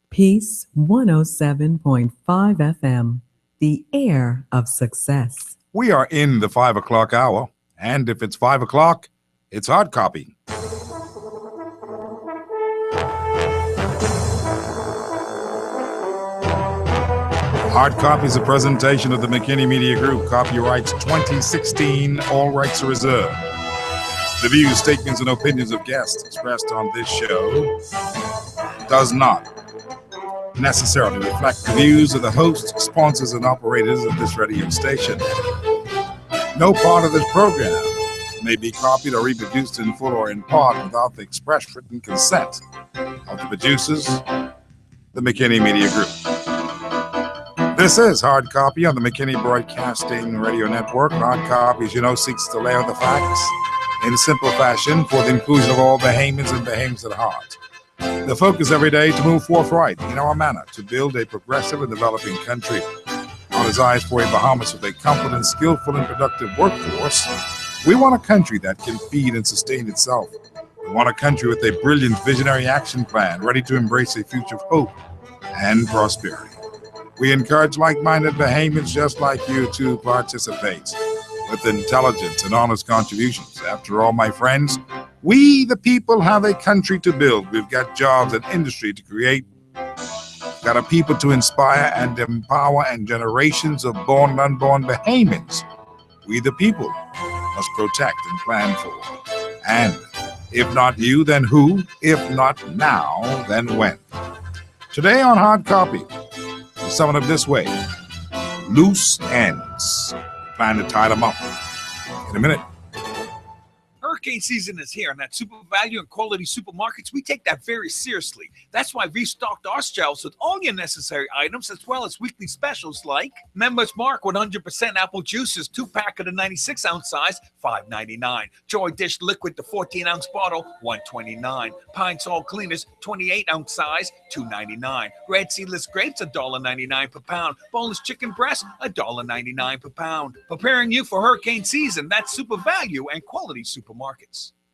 Peace 107.5 FM, the air of success. We are in the 5 o'clock hour, and if it's 5 o'clock, it's hard copy. Hard Copy is a presentation of the McKinney Media Group. Copyrights 2016, all rights are reserved. The views, statements, and opinions of guests expressed on this show does not necessarily reflect the views of the hosts, sponsors, and operators of this radio station. No part of this program may be copied or reproduced in full or in part without the express written consent of the producers, the McKinney Media Group. This is Hard Copy on the McKinney Broadcasting Radio Network. Hard Copy, as you know, seeks to lay out the facts in simple fashion for the inclusion of all Bahamians and Bahamians at heart. The focus every day to move forthright in our manner to build a progressive and developing country. Our desires for a Bahamas with a competent, skillful, and productive workforce. We want a country that can feed and sustain itself. We want a country with a brilliant visionary action plan ready to embrace a future of hope and prosperity. We encourage like-minded Bahamians just like you to participate with intelligence and honest contributions. After all, my friends, we the people have a country to build. We've got jobs and industry to create. We've got a people to inspire and empower, and generations of born and unborn Bahamians. We the people must protect and plan for. And if not you, then who? If not now, then when? Today on Hard Copy, we'll sum it up this way: loose ends. Plan to tie them up in a minute. Hurricane season is here, and at Super Value and Quality Supermarkets, we take that very seriously. That's why we've stocked our shelves with all your necessary items, as well as weekly specials like Members Mark 100% apple juices, 2-pack of the 96-ounce size, $5.99. Joy Dish Liquid, the 14-ounce bottle, $1.29. Pine Sol Cleaners, 28-ounce size, $2.99. Red Seedless Grapes, $1.99 per pound. Boneless Chicken Breast, $1.99 per pound. Preparing you for hurricane season, that's Super Value and Quality Supermarkets.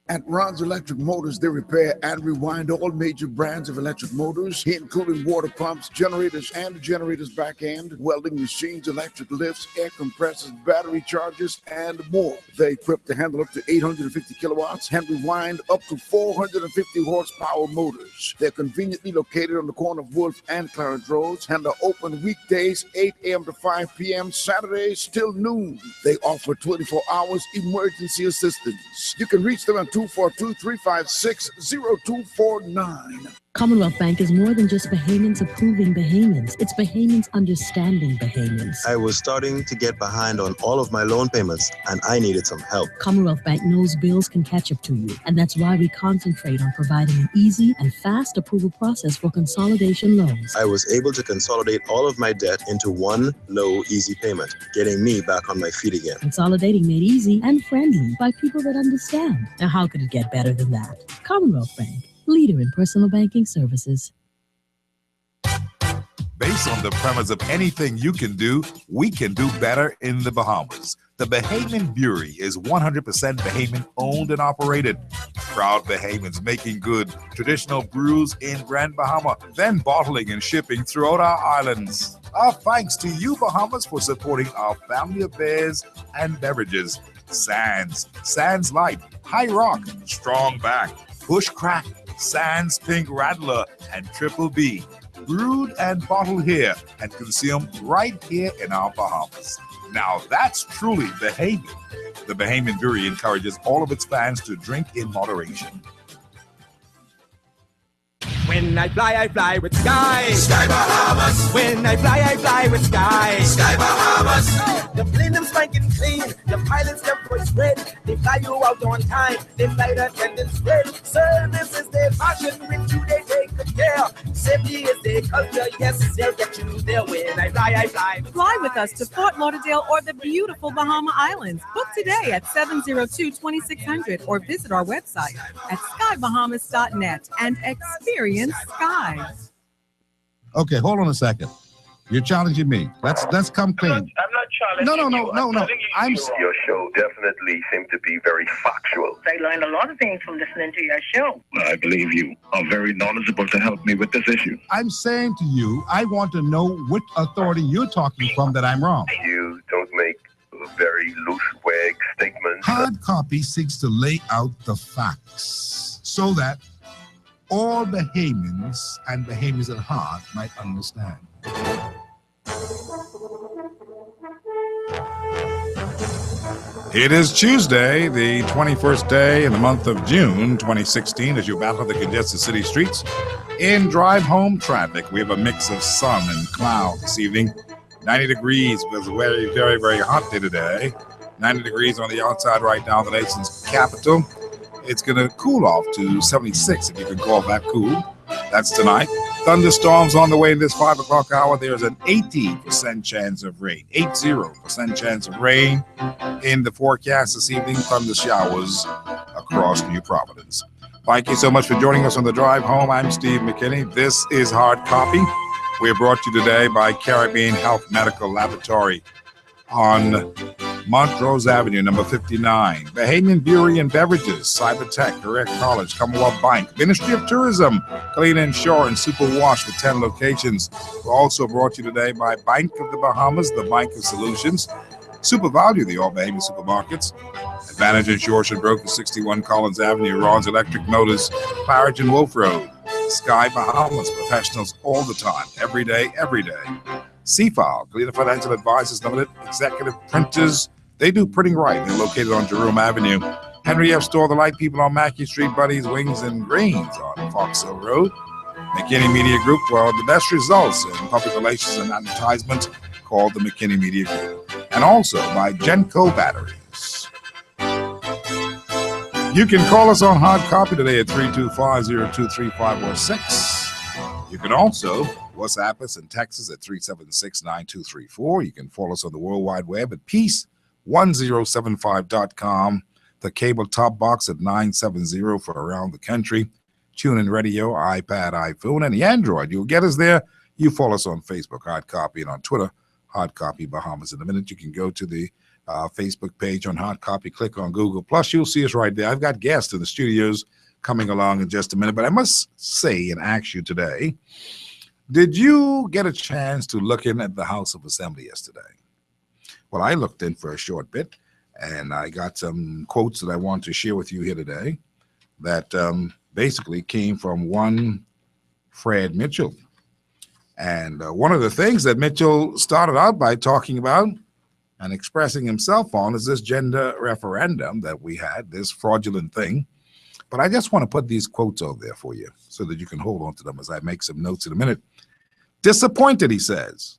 At Ron's Electric Motors, they repair and rewind all major brands of electric motors, heat and cooling water pumps, generators and the generator's back end, welding machines, electric lifts, air compressors, battery chargers, and more. They equipped to handle up to 850 kilowatts and rewind up to 450 horsepower motors. They're conveniently located on the corner of Wolf and Clarence Roads and are open weekdays 8 a.m. to 5 p.m., Saturdays till noon. They offer 24 hours emergency assistance. You can reach them at 242-356-0249. Commonwealth Bank is more than just Bahamians approving Bahamians. It's Bahamians understanding Bahamians. I was starting to get behind on all of my loan payments, and I needed some help. Commonwealth Bank knows bills can catch up to you, and that's why we concentrate on providing an easy and fast approval process for consolidation loans. I was able to consolidate all of my debt into one low, easy payment, getting me back on my feet again. Consolidating made easy and friendly by people that understand. Now, how could it get better than that? Commonwealth Bank, leader in personal banking services. Based on the premise of anything you can do, we can do better in the Bahamas. The Bahamian Brewery is 100% Bahamian owned and operated. Proud Bahamians making good traditional brews in Grand Bahama, then bottling and shipping throughout our islands. Our thanks to you, Bahamas, for supporting our family of beers and beverages. Sands Light, High Rock, Strong Back, Bush Crack, Sands Pink Rattler, and Triple B. Brewed and bottled here and consumed right here in our Bahamas. Now that's truly Bahamian. The Bahamian Brewery encourages all of its fans to drink in moderation. When I fly with Sky. Sky Bahamas. When I fly with Sky. Sky Bahamas. The plane them spanking clean. The pilots them voice red. They fly you out on time. They flight attendants red. Service is their passion. With you they take good care. Safety is their culture. Yes, they'll get you there. When I fly. Fly with us to Fort Lauderdale or the beautiful Bahama Islands. Book today at 702-2600 or visit our website at skybahamas.net and experience Sky. Okay, hold on a second. You're challenging me. Let's come clean. I'm not challenging No. Your show definitely seemed to be very factual. I learned a lot of things from listening to your show. I believe you are very knowledgeable to help me with this issue. I'm saying to you, I want to know which authority you're talking from that I'm wrong. You don't make very loose wag statements. Hard Copy seeks to lay out the facts so that all Bahamians and Bahamians at heart might understand. It is Tuesday, the 21st day in the month of June 2016, as you battle the congested city streets. In drive home traffic, we have a mix of sun and cloud this evening. 90 degrees was a very, very, very hot day today. 90 degrees on the outside right now, the nation's capital. It's going to cool off to 76, if you can call that cool. That's tonight. Thunderstorms on the way this 5 o'clock hour. There's an 80% chance of rain. 80% chance of rain in the forecast this evening. Thunder showers across New Providence. Thank you so much for joining us on the drive home. I'm Steve McKinney. This is Hard Copy. We are brought to you today by Caribbean Health Medical Laboratory on Montrose Avenue, number 59. Bahamian Brewery and Beverages, Cybertech, Direct College, Commonwealth Bank, Ministry of Tourism, Clean and Shore, and Super Wash with 10 locations. We're also brought to you today by Bank of the Bahamas, the Bank of Solutions, Super Value, the All Bahamian Supermarkets, Advantage Insurance and Broker, 61 Collins Avenue, Ron's Electric Motors, Claridge and Wolf Road, Sky Bahamas, professionals all the time, every day, every day. CFAL, Galena Financial Advisors Limited, Executive Printers. They do printing right. They're located on Jerome Avenue. Henry F. Store, the light people on Mackey Street, Buddies, Wings, and Greens on Fox Hill Road. McKinney Media Group, well, the best results in public relations and advertisement, called the McKinney Media Group. And also by Genco Batteries. You can call us on Hard Copy today at 325-023506. You can also WhatsApp us and text us at 376-9234. You can follow us on the World Wide Web at peace1075.com. The cable top box at 970 for around the country. TuneIn Radio, iPad, iPhone, and the Android. You'll get us there. You follow us on Facebook, Hard Copy, and on Twitter, Hard Copy Bahamas. In a minute, you can go to the Facebook page on Hard Copy, click on Google+. You'll see us right there. I've got guests in the studios coming along in just a minute, but I must say and ask you today, did you get a chance to look in at the House of Assembly yesterday? Well, I looked in for a short bit, and I got some quotes that I want to share with you here today that basically came from one Fred Mitchell. And one of the things that Mitchell started out by talking about and expressing himself on is this gender referendum that we had, this fraudulent thing. But I just want to put these quotes over there for you so that you can hold on to them as I make some notes in a minute. Disappointed, he says.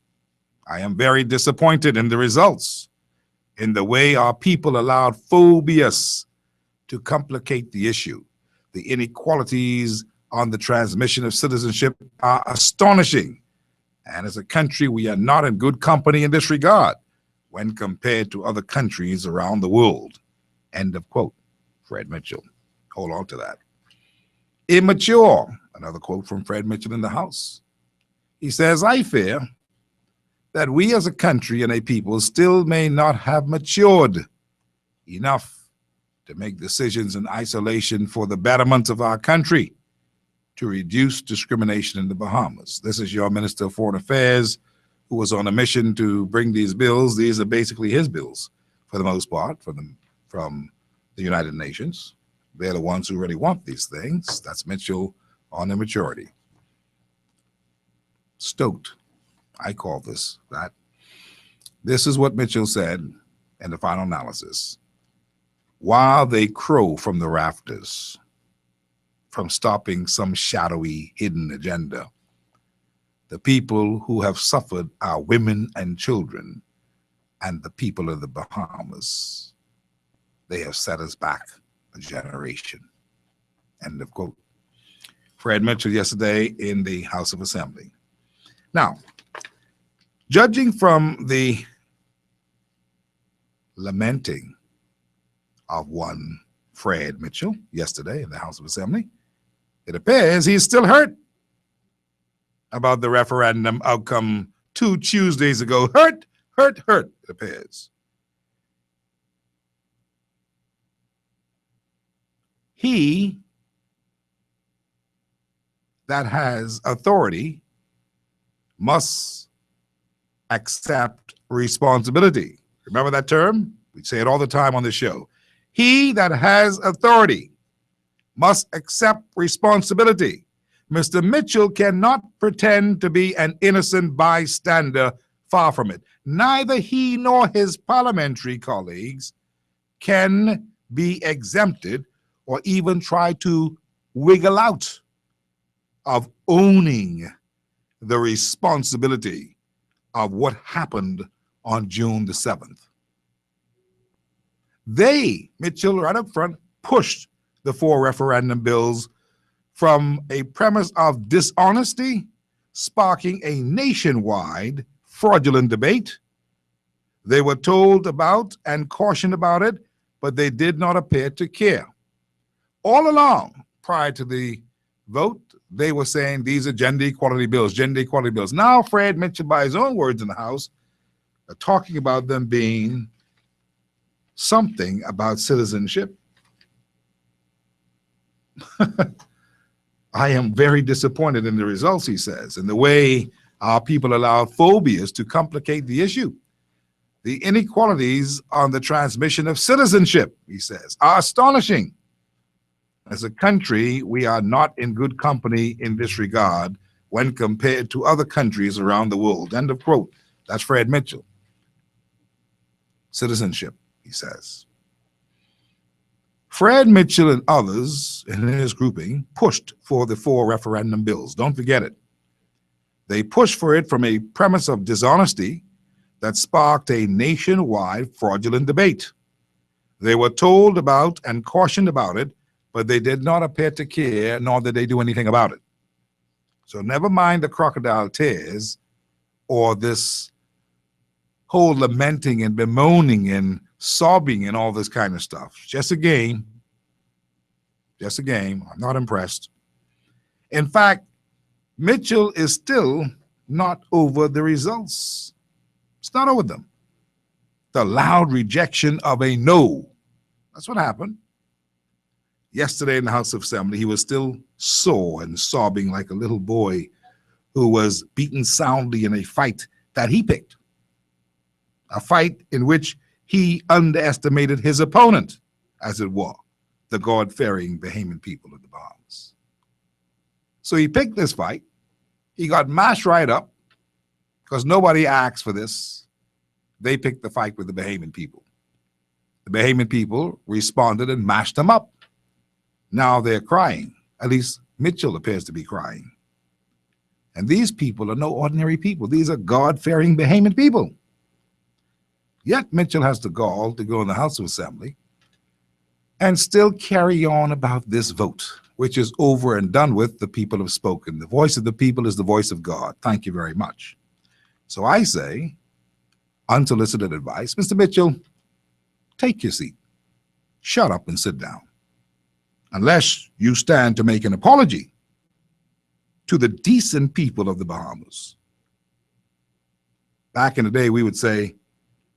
I am very disappointed in the results, in the way our people allowed phobias to complicate the issue. The inequalities on the transmission of citizenship are astonishing. And as a country, we are not in good company in this regard when compared to other countries around the world. End of quote. Fred Mitchell. Hold on to that. Immature. Another quote from Fred Mitchell in the House. He says, I fear that we as a country and a people still may not have matured enough to make decisions in isolation for the betterment of our country, to reduce discrimination in the Bahamas. This is your Minister of Foreign Affairs, who was on a mission to bring these bills. These are basically his bills, for the most part, from the United Nations. They're the ones who really want these things. That's Mitchell on immaturity. Stoked. I call this that. This is what Mitchell said in the final analysis. While they crow from the rafters, from stopping some shadowy hidden agenda, the people who have suffered are women and children and the people of the Bahamas. They have set us back a generation. End of quote. Fred Mitchell yesterday in the House of Assembly. Now, judging from the lamenting of one Fred Mitchell yesterday in the House of Assembly, it appears he's still hurt about the referendum outcome 2 Tuesdays ago. Hurt, hurt, hurt, it appears. He that has authority must accept responsibility. Remember that term? We say it all the time on this show. He that has authority must accept responsibility. Mr. Mitchell cannot pretend to be an innocent bystander. Far from it. Neither he nor his parliamentary colleagues can be exempted or even try to wiggle out of owning the responsibility of what happened on June the 7th. They, Mitchell, right up front, pushed the 4 referendum bills from a premise of dishonesty, sparking a nationwide fraudulent debate. They were told about and cautioned about it, but they did not appear to care. All along, prior to the vote, they were saying these are gender equality bills, gender equality bills. Now, Fred Mitchell, by his own words in the House, are talking about them being something about citizenship. I am very disappointed in the results, he says, and the way our people allow phobias to complicate the issue. The inequalities on the transmission of citizenship, he says, are astonishing. As a country, we are not in good company in this regard when compared to other countries around the world. End of quote. That's Fred Mitchell. Citizenship, he says. Fred Mitchell and others in his grouping pushed for the 4 referendum bills. Don't forget it. They pushed for it from a premise of dishonesty that sparked a nationwide fraudulent debate. They were told about and cautioned about it, but they did not appear to care, nor did they do anything about it. So never mind the crocodile tears or this whole lamenting and bemoaning and sobbing and all this kind of stuff. Just a game. Just a game. I'm not impressed. In fact, Mitchell is still not over the results. It's not over them. The loud rejection of a no. That's what happened. Yesterday in the House of Assembly, he was still sore and sobbing like a little boy who was beaten soundly in a fight that he picked. A fight in which he underestimated his opponent, as it were, the God-fearing Bahamian people of the Bahamas. So he picked this fight. He got mashed right up because nobody asked for this. They picked the fight with the Bahamian people. The Bahamian people responded and mashed them up. Now they're crying. At least Mitchell appears to be crying. And these people are no ordinary people. These are God-fearing Bahamian people. Yet Mitchell has the gall to go in the House of Assembly and still carry on about this vote, which is over and done with. The people have spoken. The voice of the people is the voice of God. Thank you very much. So I say, unsolicited advice, Mr. Mitchell, take your seat. Shut up and sit down. Unless you stand to make an apology to the decent people of the Bahamas. Back in the day, we would say,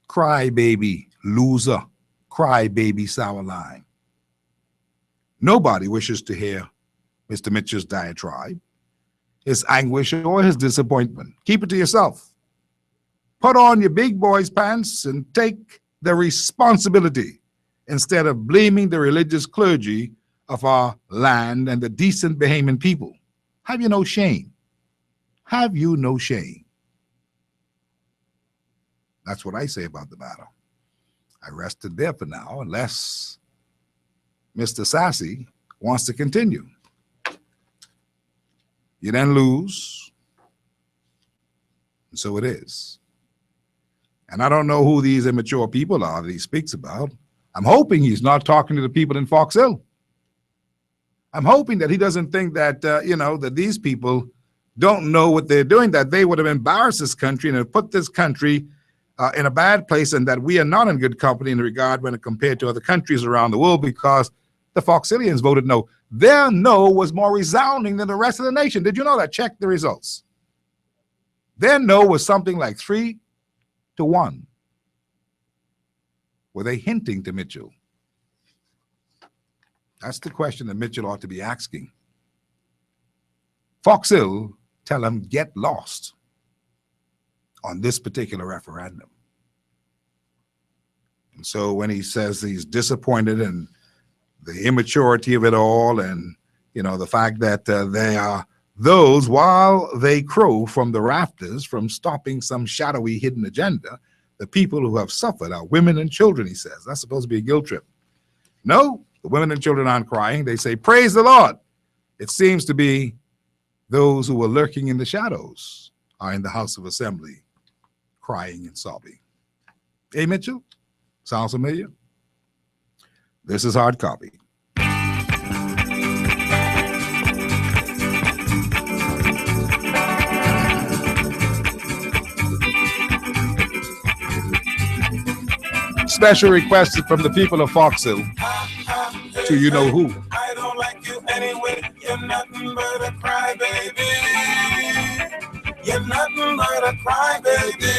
cry baby, loser, cry baby, sour lime. Nobody wishes to hear Mr. Mitchell's diatribe, his anguish, or his disappointment. Keep it to yourself. Put on your big boy's pants and take the responsibility instead of blaming the religious clergy of our land and the decent Bahamian people. Have you no shame? Have you no shame? That's what I say about the matter. I rest it there for now, unless Mr. Sassy wants to continue. You then lose, and so it is. And I don't know who these immature people are that he speaks about. I'm hoping he's not talking to the people in Fox Hill. I'm hoping that he doesn't think that, that these people don't know what they're doing, that they would have embarrassed this country and have put this country in a bad place, and that we are not in good company in regard when compared to other countries around the world because the Foxillians voted no. Their no was more resounding than the rest of the nation. Did you know that? Check the results. Their no was something like 3-1. Were they hinting to Mitchell? That's the question that Mitchell ought to be asking. Fox Hill tell him, get lost on this particular referendum. And so when he says he's disappointed in the immaturity of it all, and the fact that they are those, while they crow from the rafters from stopping some shadowy hidden agenda, the people who have suffered are women and children, he says. That's supposed to be a guilt trip. No, the women and children aren't crying. They say, praise the Lord. It seems to be those who were lurking in the shadows are in the House of Assembly crying and sobbing. Hey, Mitchell? Sounds familiar? This is Hard Copy. Special requested from the people of Fox Hill to you know who. I don't like you anyway. You're nothing but a crybaby. You're nothing but a crybaby.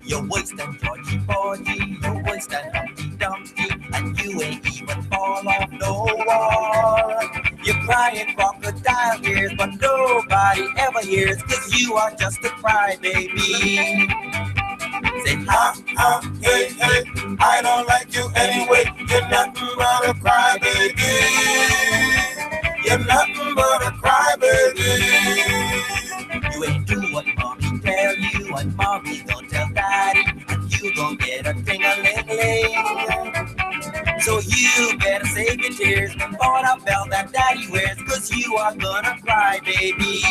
Your waist and porgy, your waist and Humpty Dumpty, and you ain't even fall off no wall. You're crying crocodile tears, but nobody ever hears, 'cause you are just a crybaby. Say ha, ha, hey, hey, I don't like you anyway. You're nothing but a crybaby. You're nothing but a crybaby. You ain't do what mommy tell you, and mommy don't tell daddy, and you gon' get a ting-a-ling-ling. So you better save your tears for the belt that daddy wears, 'cause you are gonna cry, baby.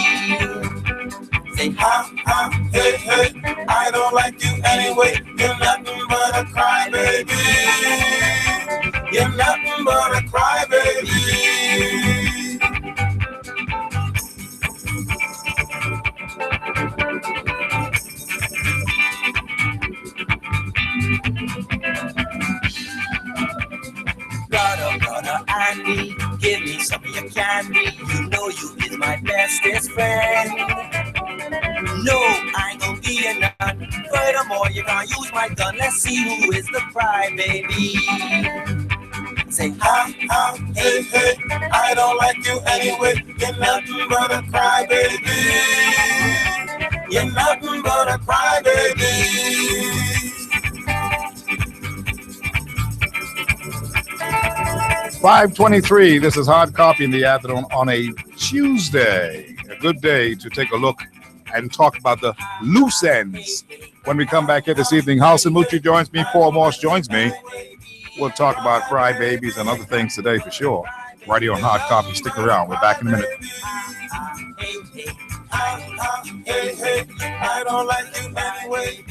Say ha, ha, hey, hey, I don't like you anyway. You're nothing but a crybaby. You're nothing but a crybaby. Brother Andy, give me some of your candy. You know you is my bestest friend. No, I ain't gonna give you none. Furthermore, you can't use my gun. Let's see who is the crybaby. Say ha, ha, hey, hey, I don't like you anyway. You're nothing but a crybaby. You're nothing but a crybaby. 5:23. This is Hard Copy in the afternoon on a Tuesday. A good day to take a look and talk about the loose ends. When we come back here this evening, House and Mucci joins me, Paul Morse joins me. We'll talk about crybabies and other things today for sure. Right here on Hard Copy. Stick around. We're back in a minute. Hey, hey, I don't like you anyway.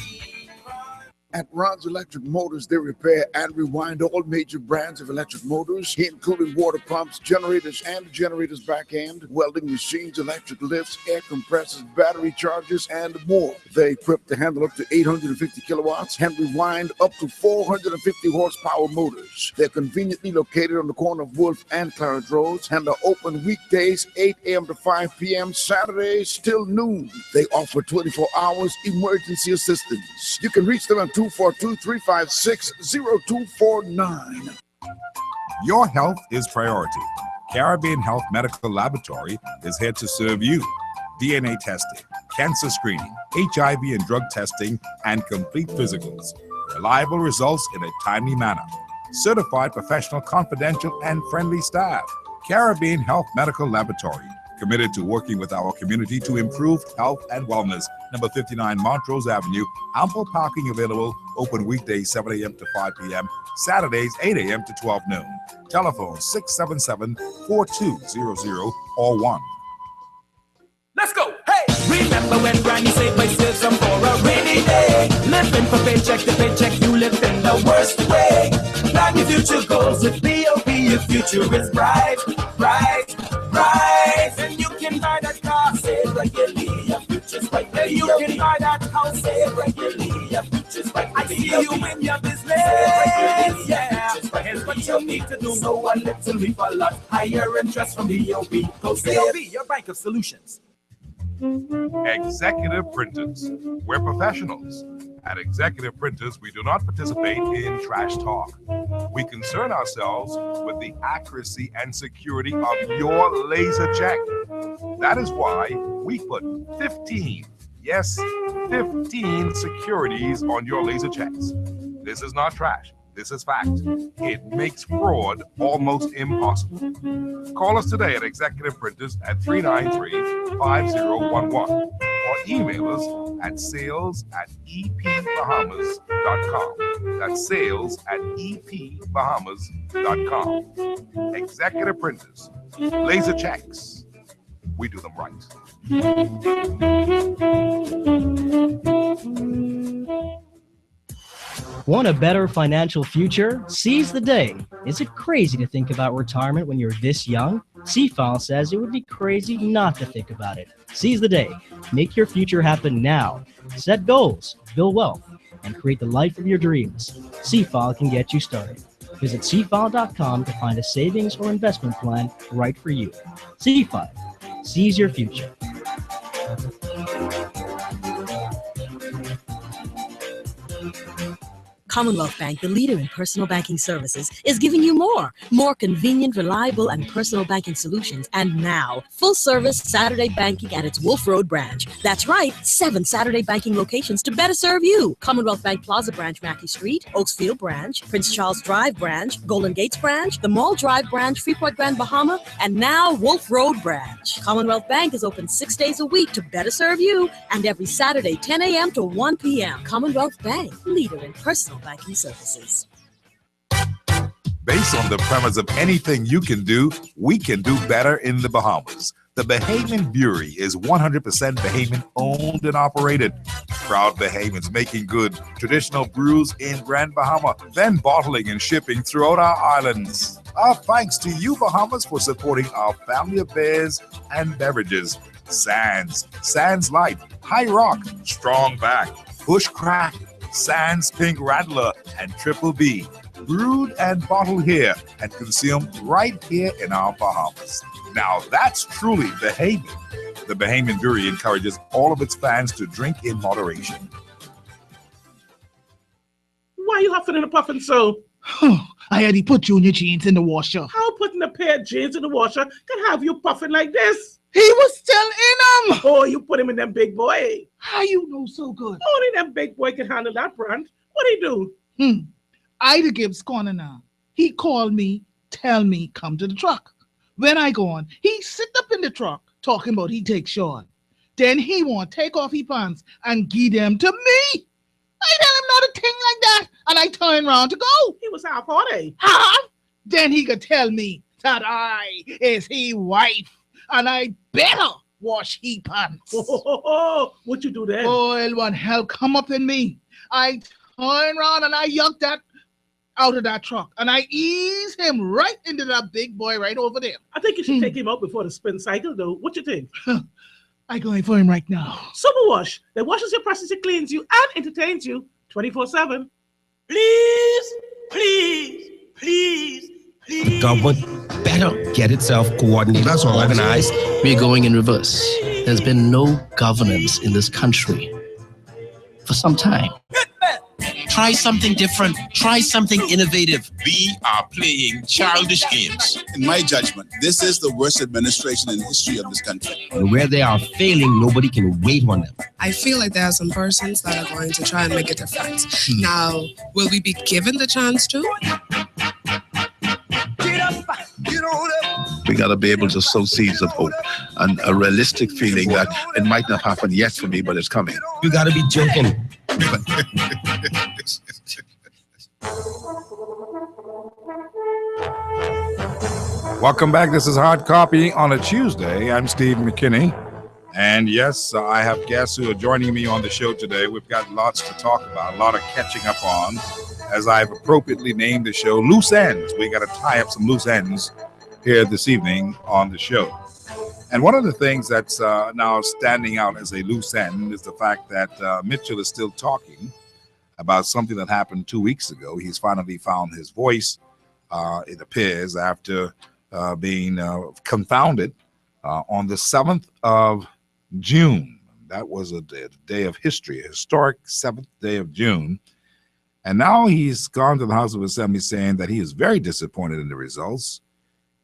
At Ron's Electric Motors, they repair and rewind all major brands of electric motors, including water pumps, generators and generators back end, welding machines, electric lifts, air compressors, battery chargers, and more. They're equipped to handle up to 850 kilowatts and rewind up to 450 horsepower motors. They're conveniently located on the corner of Wolf and Clarence Roads and are open weekdays 8 a.m. to 5 p.m., Saturdays till noon. They offer 24 hours emergency assistance. You can reach them on 242-356-0249. Your health is priority. Caribbean Health Medical Laboratory is here to serve you. DNA testing, cancer screening, HIV and drug testing, and complete physicals. Reliable results in a timely manner. Certified professional, confidential, and friendly staff. Caribbean Health Medical Laboratory. Committed to working with our community to improve health and wellness. Number 59 Montrose Avenue. Ample parking available. Open weekdays 7 a.m. to 5 p.m. Saturdays 8 a.m. to 12 noon. Telephone 677-4200 or 1. let's go. Hey! Remember when Granny said by save some for a rainy day. Living for paycheck to paycheck, you live in the worst way. Plan your future goals with B.O.B. Your future is bright, bright, bright. And you can buy that car, save regularly. Your future's bright. You can buy that house, save regularly. Your future's bright. I see you in your business. Yeah. Here's what you need to do. So a little leave a lot higher interest from B.O.B. Go save. B.O.B., your bank of solutions. Executive Printers. We're professionals. At Executive Printers, we do not participate in trash talk. We concern ourselves with the accuracy and security of your laser check. That is why we put 15 securities on your laser checks. This is not trash. This is fact. It makes fraud almost impossible. Call us today at Executive Printers at 393-5011 or email us at sales@epbahamas.com. That's sales@epbahamas.com. Executive Printers. Laser checks. We do them right. Want a better financial future? Seize the day. Is it crazy to think about retirement when you're this young? C-File says it would be crazy not to think about it. Seize the day. Make your future happen now. Set goals, build wealth, and create the life of your dreams. C-File can get you started. Visit cfile.com to find a savings or investment plan right for you. C-File. Seize your future. Commonwealth Bank, the leader in personal banking services, is giving you more convenient, reliable, and personal banking solutions. And now, full-service Saturday banking at its Wolf Road branch. That's right, 7 Saturday banking locations to better serve you. Commonwealth Bank Plaza branch, Mackey Street, Oaksfield branch, Prince Charles Drive branch, Golden Gates branch, the Mall Drive branch, Freeport Grand Bahama, and now Wolf Road branch. Commonwealth Bank is open 6 days a week to better serve you, and every Saturday, 10 a.m. to 1 p.m. Commonwealth Bank, leader in personal banking services. Based on the premise of anything you can do, we can do better in the Bahamas. The Bahamian Brewery is 100% Bahamian owned and operated. Proud Bahamians making good traditional brews in Grand Bahama, then bottling and shipping throughout our islands. Our thanks to you, Bahamas, for supporting our family affairs and beverages. Sands Light, High Rock, Strong Back, Bush Crack, Sands Pink Rattler, and Triple B. Brewed and bottled here and consumed right here in our Bahamas. Now that's truly Bahamian. The Bahamian Brewery encourages all of its fans to drink in moderation. Why you huffing and puffing so? I had to put Junior jeans in the washer. How putting a pair of jeans in the washer can have you puffing like this? He was still in them. Oh, you put him in them big boy. How you know so good? Only them big boy can handle that brand. What he do? Ida Gibbs corner now. He called me, tell me come to the truck. When I go on, he sit up in the truck talking about he take short. Then he want take off his pants and give them to me. I tell him not a thing like that, and I turn around to go. He was half party. Huh? Then he could tell me that I is he wife, and I better wash he pants. What you do then? Oh, one hell come up in me. I turn around and I yuck that out of that truck, and I ease him right into that big boy right over there. I think you should take him out before the spin cycle, though. What you think? I going for him right now. Superwash that washes your presses, it cleans you, and entertains you 24/7. Please. The government better get itself coordinated, organized. We're going in reverse. There's been no governance in this country for some time. Try something different. Try something innovative. We are playing childish games. In my judgment, this is the worst administration in the history of this country. And where they are failing, nobody can wait on them. I feel like there are some persons that are going to try and make a difference. Now, will we be given the chance to? We got to be able to sow seeds of hope and a realistic feeling that it might not happen yet for me, but it's coming. You got to be joking. Welcome back. This is Hard Copy on a Tuesday. I'm Steve McKinney. And yes, I have guests who are joining me on the show today. We've got lots to talk about, a lot of catching up on. As I've appropriately named the show, Loose Ends. We got to tie up some loose ends here this evening on the show. And one of the things that's now standing out as a loose end is the fact that Mitchell is still talking about something that happened 2 weeks ago. He's finally found his voice, it appears, after being confounded on the 7th of June. That was a day of history, a historic 7th day of June. And now he's gone to the House of Assembly saying that he is very disappointed in the results,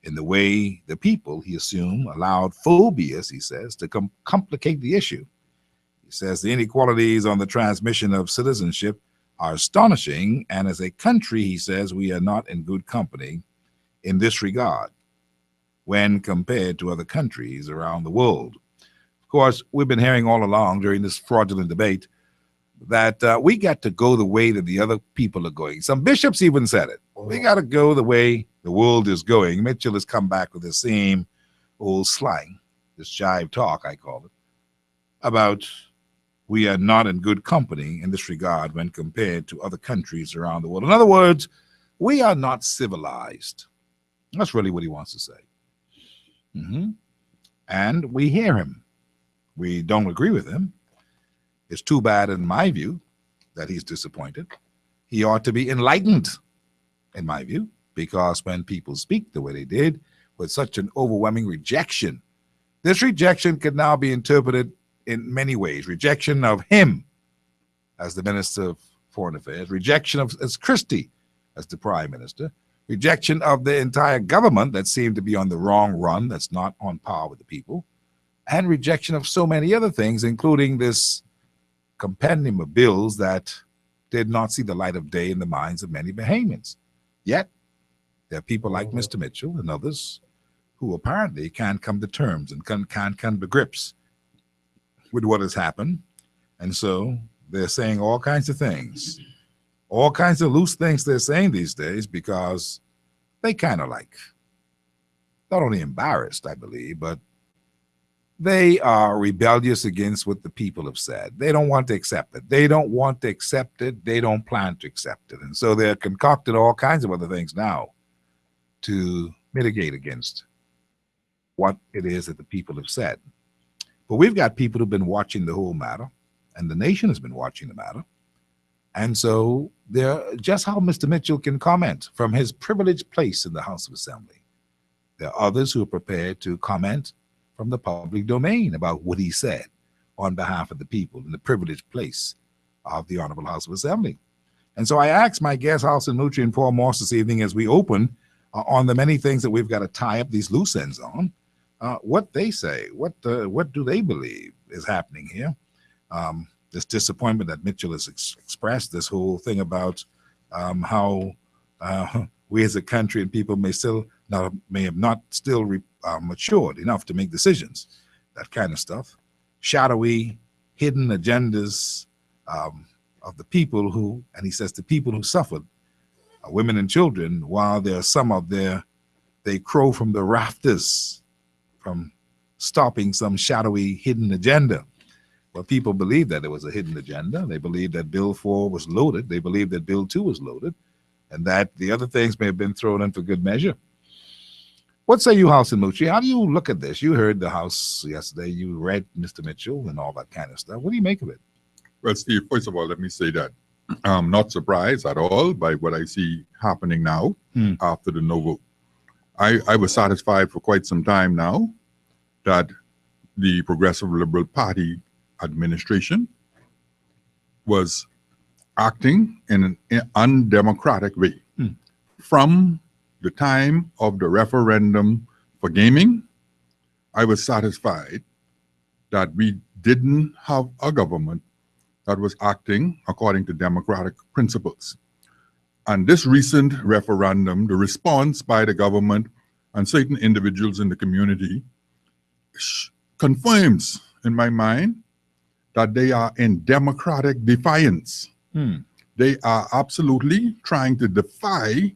in the way the people, he assumed, allowed phobias, he says, to complicate the issue. He says the inequalities on the transmission of citizenship are astonishing, and as a country, he says, we are not in good company in this regard when compared to other countries around the world. Of course, we've been hearing all along during this fraudulent debate that we got to go the way that the other people are going. Some bishops even said it. We got to go the way the world is going. Mitchell has come back with the same old slang, this jive talk, I call it, about we are not in good company in this regard when compared to other countries around the world. In other words, we are not civilized. That's really what he wants to say. And we hear him. We don't agree with him. It's too bad, in my view, that he's disappointed. He ought to be enlightened, in my view, because when people speak the way they did, with such an overwhelming rejection, this rejection could now be interpreted in many ways. Rejection of him as the Minister of Foreign Affairs, rejection of as Christie as the Prime Minister, rejection of the entire government that seemed to be on the wrong run, that's not on par with the people, and rejection of so many other things, including this compendium of bills that did not see the light of day in the minds of many Bahamians. Yet, there are people like Mr. Mitchell and others who apparently can't come to terms and can't come to grips with what has happened. And so they're saying all kinds of things, all kinds of loose things they're saying these days because they kind of like, not only embarrassed, I believe, but they are rebellious against what the people have said. They don't want to accept it. They don't want to accept it. They don't plan to accept it. And so they're concocting all kinds of other things now to mitigate against what it is that the people have said. But we've got people who've been watching the whole matter, and the nation has been watching the matter. And so they're just how Mr. Mitchell can comment from his privileged place in the House of Assembly. There are others who are prepared to comment from the public domain about what he said on behalf of the people in the privileged place of the Honorable House of Assembly. And so I asked my guest, Halston Moutrie and Paul Moss, this evening as we open on the many things that we've got to tie up these loose ends on, what they say, what do they believe is happening here? This disappointment that Mitchell has expressed, this whole thing about how we as a country and people may have not still matured enough to make decisions, that kind of stuff. Shadowy, hidden agendas of the people who, and he says the people who suffered, women and children, while there are some of they crow from the rafters from stopping some shadowy hidden agenda. Well, people believe that there was a hidden agenda. They believe that Bill 4 was loaded. They believe that Bill 2 was loaded, and that the other things may have been thrown in for good measure. What say you, Halston Moutrie? How do you look at this? You heard the House yesterday. You read Mr. Mitchell and all that kind of stuff. What do you make of it? Well, Steve, first of all, let me say that I'm not surprised at all by what I see happening now after the no vote. I was satisfied for quite some time now that the Progressive Liberal Party administration was acting in an undemocratic way. From the time of the referendum for gaming, I was satisfied that we didn't have a government that was acting according to democratic principles. And this recent referendum, the response by the government and certain individuals in the community confirms in my mind that they are in democratic defiance. They are absolutely trying to defy